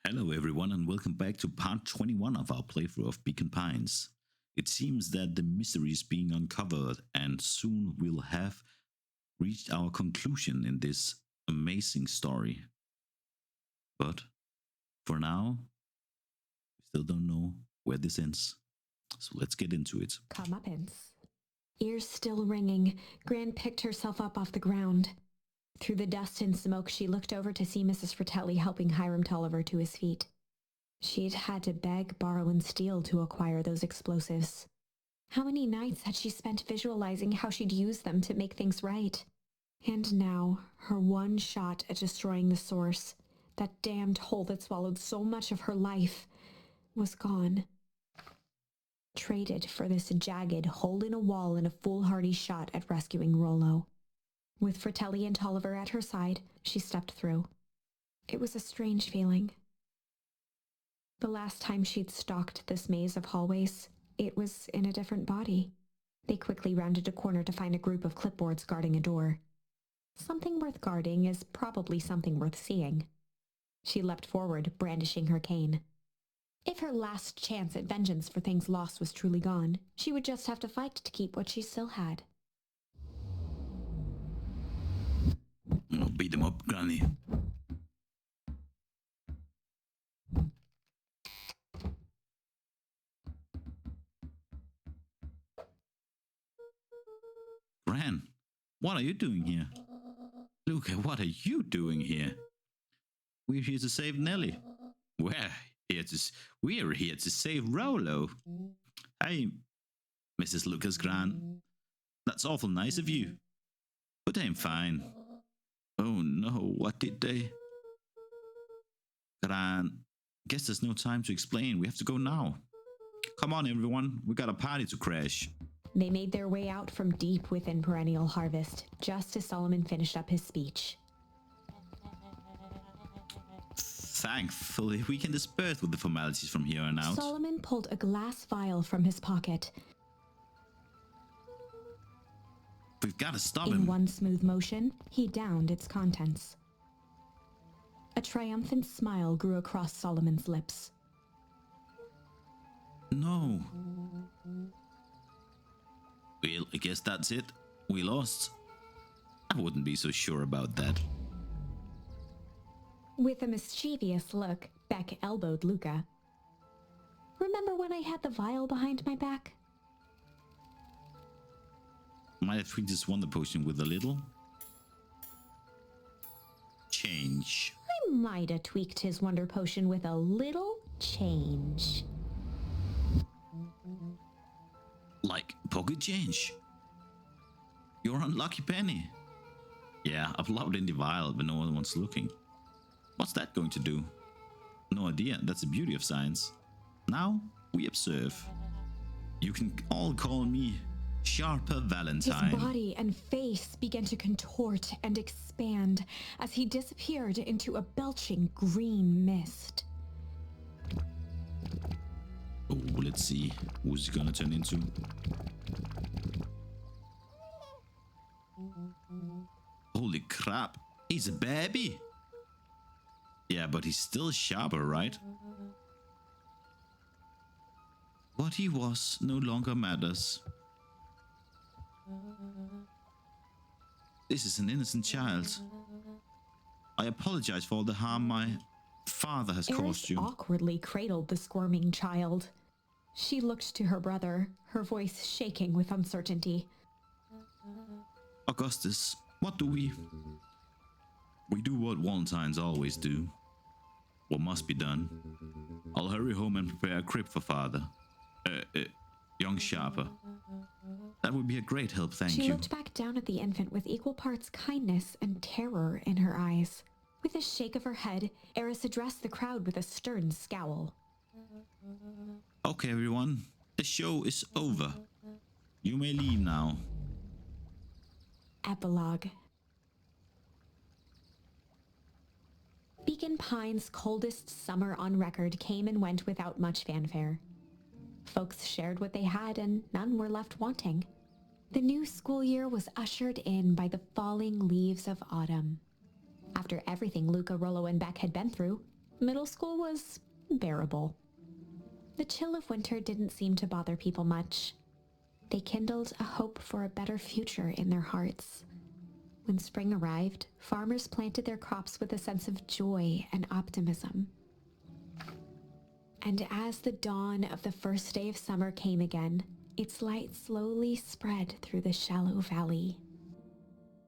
Hello everyone and welcome back to part 21 of our playthrough of Beacon Pines. It seems that the mystery is being uncovered and soon we'll have reached our conclusion in this amazing story. But for now, we still don't know where this ends. So let's get into it. Comeuppance. Ears still ringing, Gran picked herself up off the ground. Through the dust and smoke, she looked over to see Mrs. Fratelli helping Hiram Tolliver to his feet. She'd had to beg, borrow, and steal to acquire those explosives. How many nights had she spent visualizing how she'd use them to make things right? And now, her one shot at destroying the source, that damned hole that swallowed so much of her life, was gone. Traded for this jagged hole in a wall and a foolhardy shot at rescuing Rollo. With Fratelli and Tolliver at her side, she stepped through. It was a strange feeling. The last time she'd stalked this maze of hallways, it was in a different body. They quickly rounded a corner to find a group of clipboards guarding a door. Something worth guarding is probably something worth seeing. She leapt forward, brandishing her cane. If her last chance at vengeance for things lost was truly gone, she would just have to fight to keep what she still had. I'll beat him up, Granny. Gran, what are you doing here? Luca, what are you doing here? We're here to save Nellie. We're here to save Rollo. Hey, Mrs. Lucas Gran. That's awful nice of you. But I'm fine. Oh no, what did they? Gran, guess there's no time to explain. We have to go now. Come on, everyone. We got a party to crash. They made their way out from deep within Perennial Harvest, just as Solomon finished up his speech. Thankfully, we can disperse with the formalities from here on out. Solomon pulled a glass vial from his pocket. We've got to stop In him. one smooth motion, he downed its contents. A triumphant smile grew across Solomon's lips. No. Well, I guess that's it. We lost. I wouldn't be so sure about that. With a mischievous look, Beck elbowed Luca. Remember when I had the vial behind my back? Might have tweaked this wonder potion with a little change. I might have tweaked his wonder potion with a little change. Like pocket change. Your unlucky penny. Yeah, I've lobbed in the vial, but no one's looking. What's that going to do? No idea. That's the beauty of science. Now we observe. You can all call me Sharper Valentine. His body and face began to contort and expand as he disappeared into a belching green mist. Oh, let's see. Who's he gonna turn into? Holy crap. He's a baby. Yeah, but he's still Sharper, right? What he was no longer matters. This is an innocent child. I apologize for all the harm my father has caused you. Awkwardly cradled the squirming child. She looked to her brother, her voice shaking with uncertainty. Augustus, what do we... We do what Valentines always do. What must be done. I'll hurry home and prepare a crib for father. Young Sharper. That would be a great help, thank you. She looked back down at the infant with equal parts kindness and terror in her eyes. With a shake of her head, Eris addressed the crowd with a stern scowl. Okay, everyone. The show is over. You may leave now. Epilogue. Beacon Pines' coldest summer on record came and went without much fanfare. Folks shared what they had and none were left wanting. The new school year was ushered in by the falling leaves of autumn. After everything Luca, Rollo, and Beck had been through, Middle school was bearable. The chill of winter didn't seem to bother people much. They kindled a hope for a better future in their hearts. When spring arrived, farmers planted their crops with a sense of joy and optimism. And as the dawn of the first day of summer came again, its light slowly spread through the shallow valley.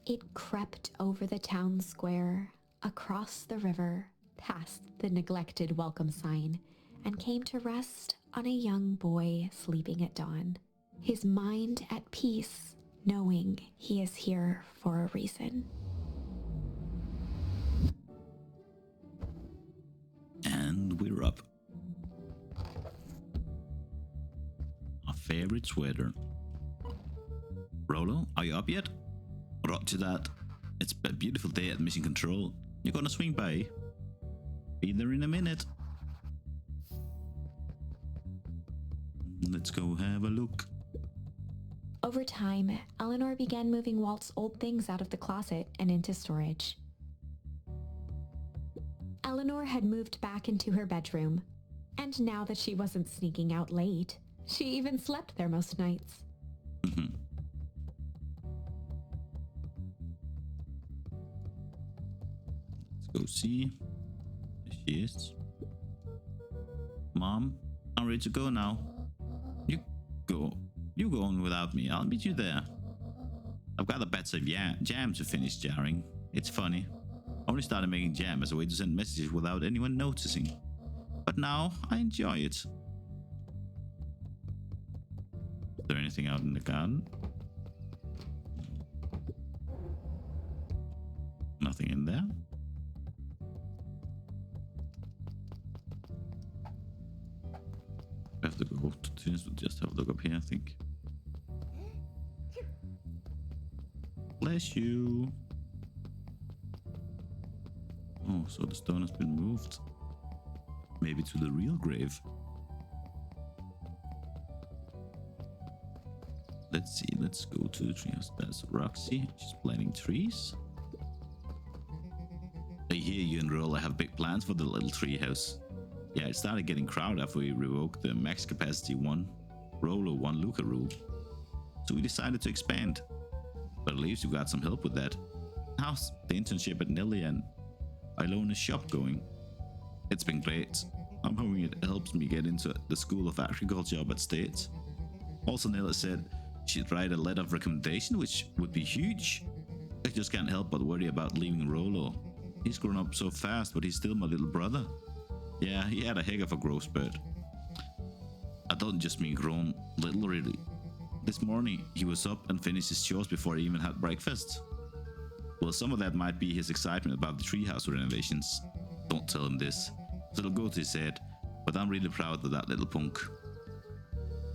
It crept over the town square, across the river, past the neglected welcome sign, and came to rest on a young boy sleeping at dawn, his mind at peace, knowing he is here for a reason. And we're up. Our favorite sweater. Rolo, are you up yet? Roger that. It's a beautiful day at Mission Control. You're gonna swing by? Be there in a minute. Let's go have a look. Over time, Eleanor began moving Walt's old things out of the closet and into storage. Eleanor had moved back into her bedroom, and now that she wasn't sneaking out late, she even slept there most nights. Let's go see. There she is. Mom, I'm ready to go now. You go on without me. I'll meet you there. I've got a batch of jam to finish jarring. It's funny. I only started making jam as a way to send messages without anyone noticing. But now I enjoy it. Is there anything out in the garden? Nothing in there. We have to go to just have a look up here, I think. Bless you. Oh, so the stone has been moved. Maybe to the real grave. Let's see, let's go to the treehouse. That's Roxy. She's planting trees. I hear you and Rolla have big plans for the little treehouse. Yeah, it started getting crowded after we revoked the max capacity Rolo 1 Luca rule. So we decided to expand. But at least we got some help with that. How's the internship at Nelly and Ilona's shop going? It's been great. I'm hoping it helps me get into the School of Agriculture up at State. Also, Nella said she'd write a letter of recommendation, which would be huge. I just can't help but worry about leaving Rolo. He's grown up so fast, but he's still my little brother. Yeah, he had a heck of a growth spurt. I don't just mean grown little, really. This morning, he was up and finished his chores before he even had breakfast. Well, some of that might be his excitement about the treehouse renovations. Don't tell him this, so it'll go to his head, but I'm really proud of that little punk.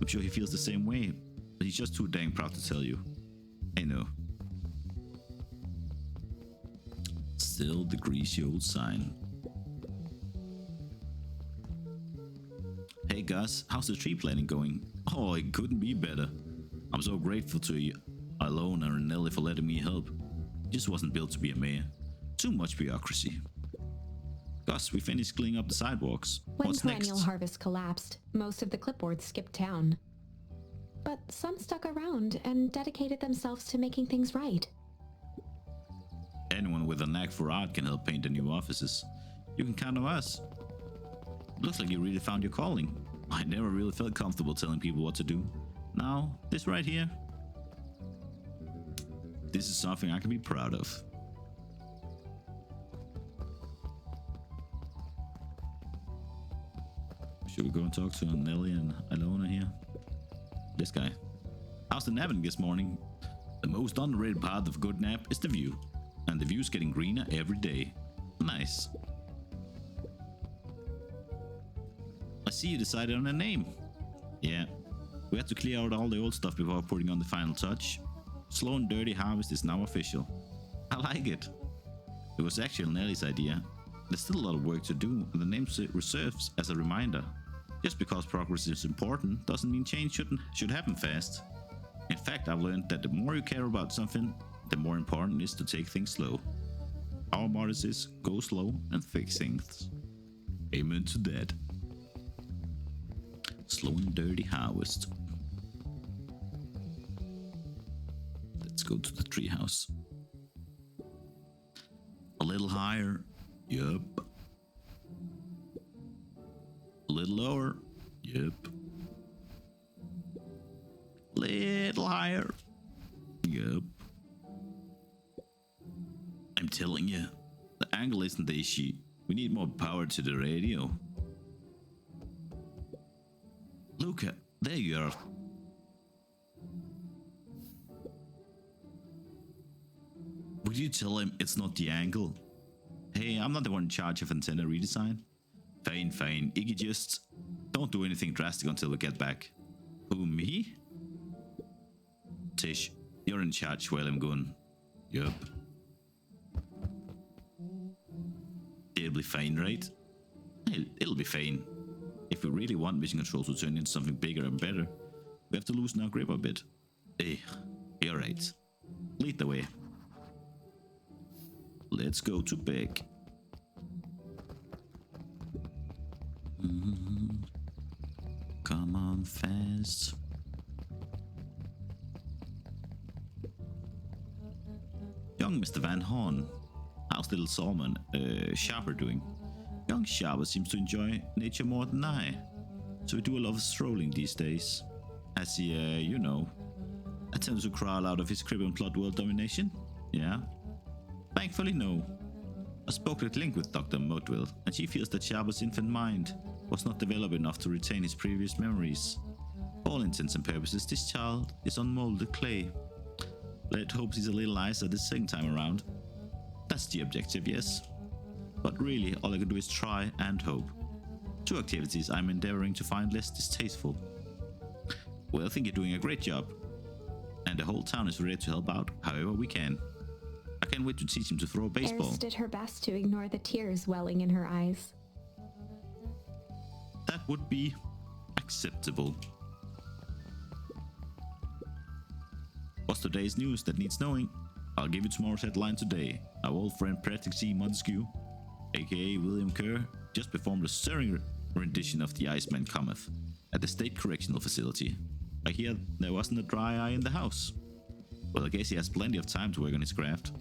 I'm sure he feels the same way, but he's just too dang proud to tell you. I know. Still the greasy old sign. Hey Gus, how's the tree planting going? Oh, it couldn't be better. I'm so grateful to you, Ilona and Nelly, for letting me help. It just wasn't built to be a mayor. Too much bureaucracy. Gus, we finished cleaning up the sidewalks. When What's Perennial next? Harvest collapsed, most of the clipboards skipped town. But some stuck around and dedicated themselves to making things right. Anyone with a knack for art can help paint the new offices. You can count on us. Looks like you really found your calling. I never really felt comfortable telling people what to do. Now, this right here. This is something I can be proud of. Should we go and talk to Nelly and Ilona here? This guy. How's the napping this morning? The most underrated part of a good nap is the view. And the view's getting greener every day. Nice. I see you decided on a name. Yeah. We had to clear out all the old stuff before putting on the final touch. Slow and Dirty Harvest is now official. I like it. It was actually Nelly's idea. There's still a lot of work to do, and the name serves as a reminder. Just because progress is important doesn't mean change should happen fast. In fact, I've learned that the more you care about something, the more important it is to take things slow. Our motto is go slow and fix things. Amen to that. Slow and dirty harvest. Let's go to the treehouse. A little higher. Yup. A little lower. Yup. Little higher. Yup. I'm telling you, the angle isn't the issue. We need more power to the radio. Luca, there you are. Would you tell him it's not the angle? Hey, I'm not the one in charge of antenna redesign. Fine, fine. Iggy, just don't do anything drastic until we get back. Who, me? Tish, you're in charge while I'm gone. Yup. It'll be fine, right? It'll be fine. If we really want mission control to turn into something bigger and better, we have to loosen our grip a bit. Hey, you're right. Lead the way. Let's go to bed. Come on fast. Young Mr. Van Horn. How's little Solomon, Sharper doing? Young Sharper seems to enjoy nature more than I. So we do a lot of strolling these days. Has he, you know, attempts to crawl out of his crib and plot world domination? Yeah? Thankfully, no. I spoke at length with Dr. Modwell, and she feels that Sharper's infant mind was not developed enough to retain his previous memories. For all intents and purposes, this child is unmolded clay. Let's hope he's a little nicer this second time around. That's the objective, yes. But really, all I can do is try and hope. Two activities I'm endeavoring to find less distasteful. Well, I think you're doing a great job. And the whole town is ready to help out however we can. I can't wait to teach him to throw a baseball. Eris did her best to ignore the tears welling in her eyes. That would be acceptable. What's today's news that needs knowing? I'll give you tomorrow's headline today. Our old friend Patrick C. Montague, aka William Kerr, just performed a stirring rendition of The Iceman Cometh at the State Correctional Facility. I hear there wasn't a dry eye in the house. Well, I guess he has plenty of time to work on his craft.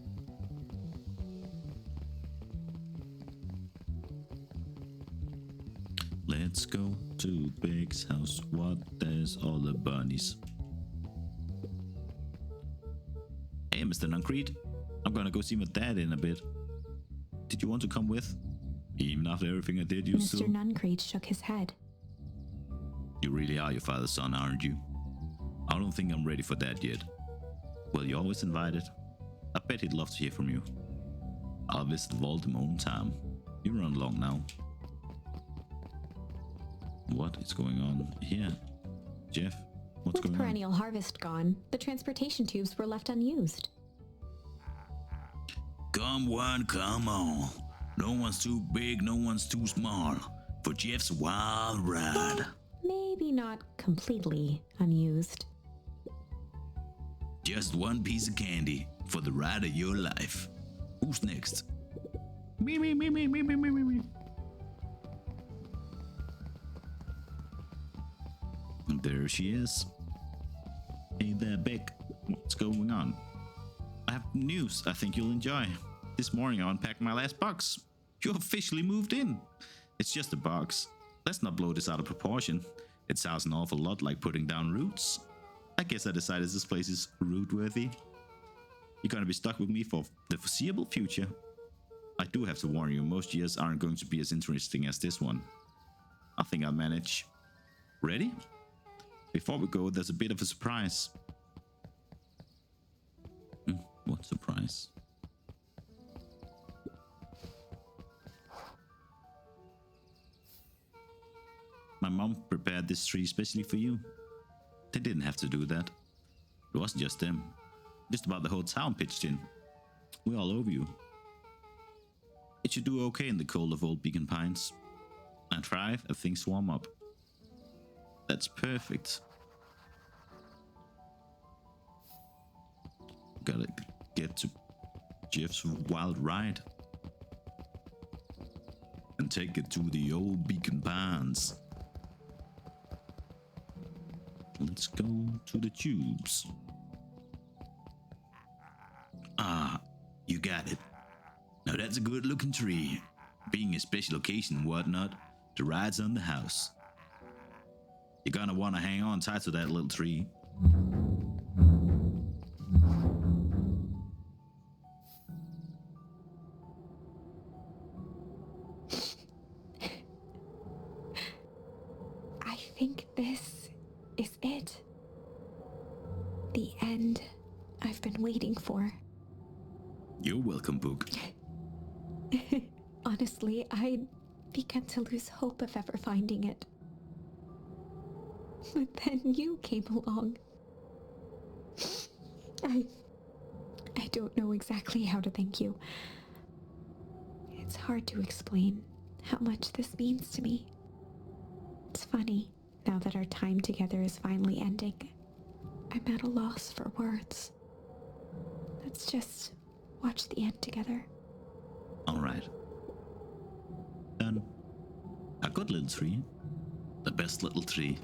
Let's go to Big's house. What, there's all the bunnies. Hey, Mr. Nuncrete. I'm gonna go see my dad in a bit. Did you want to come with? Even after everything I did, you still... Mr. Nuncrete shook his head. You really are your father's son, aren't you? I don't think I'm ready for that yet. Well, you're always invited. I bet he'd love to hear from you. I'll visit Vault in my own time. You run along now. What is going on here? Jeff, what's going on? With perennial harvest gone, the transportation tubes were left unused. Come one, come on. No one's too big, no one's too small for Jeff's wild ride. Maybe not completely unused. Just one piece of candy for the ride of your life. Who's next? Me. And there she is. Hey there, Beck. What's going on? I have news I think you'll enjoy. This morning I unpacked my last box. You officially moved in. It's just a box. Let's not blow this out of proportion. It sounds an awful lot like putting down roots. I guess I decided this place is root-worthy. You're gonna be stuck with me for the foreseeable future. I do have to warn you, most years aren't going to be as interesting as this one. I think I'll manage. Ready? Before we go, there's a bit of a surprise. What surprise? My mom prepared this tree especially for you. They didn't have to do that. It wasn't just them. Just about the whole town pitched in. We're all over you. It should do okay in the cold of old Beacon Pines. And thrive if things warm up. That's perfect. Gotta get to Jeff's wild ride. and take it to the old Beacon Pines. Let's go to the tubes. Ah, you got it. Now that's a good looking tree. Being a special occasion and whatnot, the ride's on the house. You're gonna want to hang on tight to that little tree. I think this is it. The end I've been waiting for. You're welcome, book. Honestly, I'd begun to lose hope of ever finding it. But then you came along. I don't know exactly how to thank you. It's hard to explain how much this means to me. It's funny, now that our time together is finally ending, I'm at a loss for words. Let's just watch the end together. Alright. Done. A good little tree. The best little tree.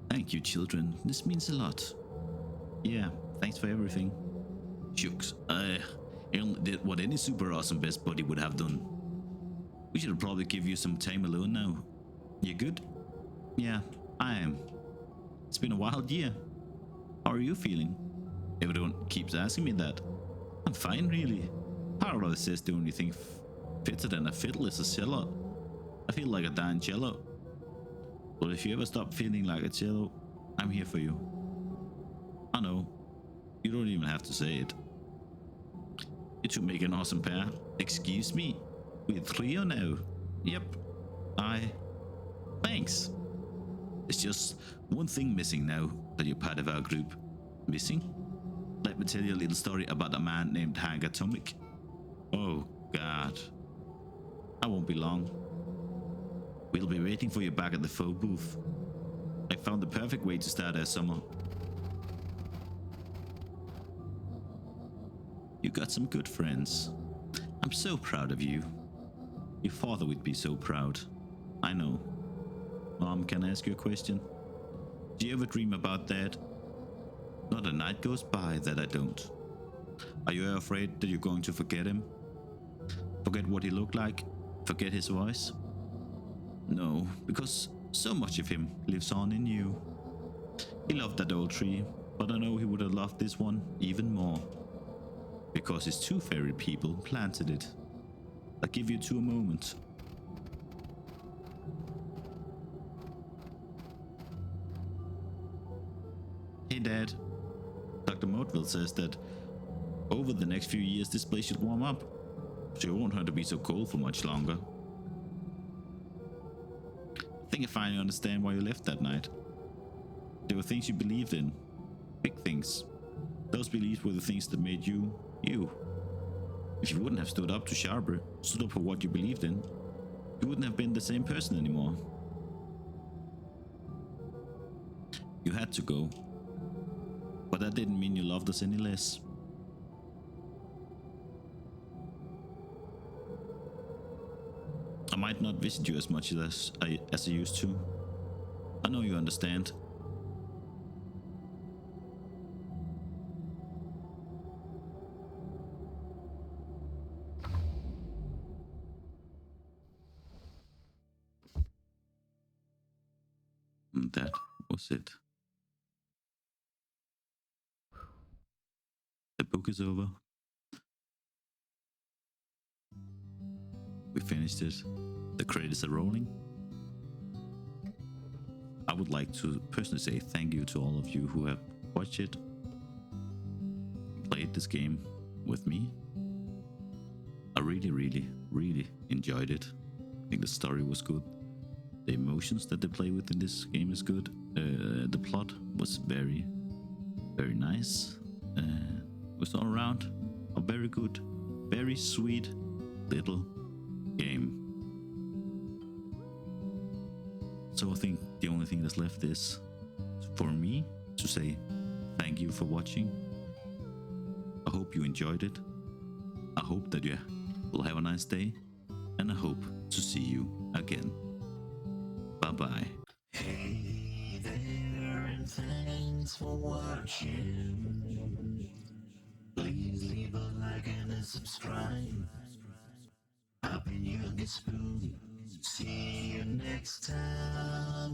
Thank you, children. This means a lot. Yeah, thanks for everything. Shucks, I only did what any super awesome best buddy would have done. We should probably give you some time alone now. You good? Yeah, I am. It's been a wild year. How are you feeling? Everyone keeps asking me that. I'm fine, really. Parallel says the only thing fitter than a fiddle is a cello. I feel like a darn cello. But if you ever stop feeling like a cello, I'm here for you. I know. You don't even have to say it. You two make an awesome pair. Excuse me. We're trio now. Yep. Thanks. It's just one thing missing now that you're part of our group. Missing? Let me tell you a little story about a man named Hank Atomic. Oh, God. I won't be long. We'll be waiting for you back at the photo booth. I found the perfect way to start our summer. You got some good friends. I'm so proud of you. Your father would be so proud. I know. Mom, can I ask you a question? Do you ever dream about Dad? Not a night goes by that I don't. Are you afraid that you're going to forget him? Forget what he looked like? Forget his voice? No, because so much of him lives on in you. He loved that old tree, but I know he would have loved this one even more. Because his two fairy people planted it. I'll give you two a moment. Hey Dad, Dr. Motville says that over the next few years this place should warm up, so you won't have to be so cold for much longer. I think I finally understand why you left that night. There were things you believed in, big things. Those beliefs were the things that made you, you. If you wouldn't have stood up to Sharper, stood up for what you believed in, you wouldn't have been the same person anymore. You had to go. But that didn't mean you loved us any less. I might not visit you as much as I used to. I know you understand. And that was it. The book is over. We finished it. The credits are rolling. I would like to personally say thank you to all of you who have watched it, played this game with me. I really enjoyed it. I think the story was good. The emotions that they play with in this game is good. The plot was very nice. It was all around a very good, very sweet little game. So I think the only thing that's left is for me to say thank you for watching. I hope you enjoyed it. I hope that you will have a nice day, and I hope to see you again. Bye-bye. Hey there, and thanks for watching. Please leave a like and a subscribe. I've been YoungishSpoon. See you next time.